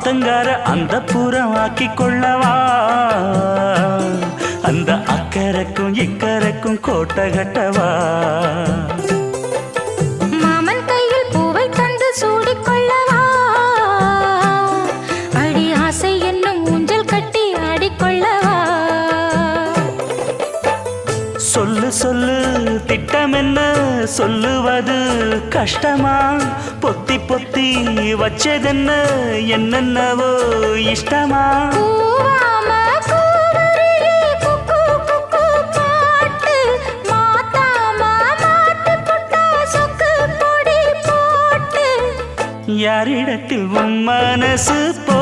ஆத்தங்கார அந்த புறமாக்கி கொள்ளவா அந்த அக்கறைக்கும் இக்கரைக்கும் கோட்டை கட்டவா மாமன் கையில் பூவை தந்து சூடிக்கொள்ளவா அடி ஆசை என்னும் ஊஞ்சல் கட்டி ஆடிக்கொள்ளவா சொல்லு சொல்லு திட்டம் என்ன சொல்லுவது கஷ்டமா பொத்தி பொத்தி வச்சதென்ன என்னென்னவோ இஷ்டமா யாரிடத்தில் உன் மனசு போ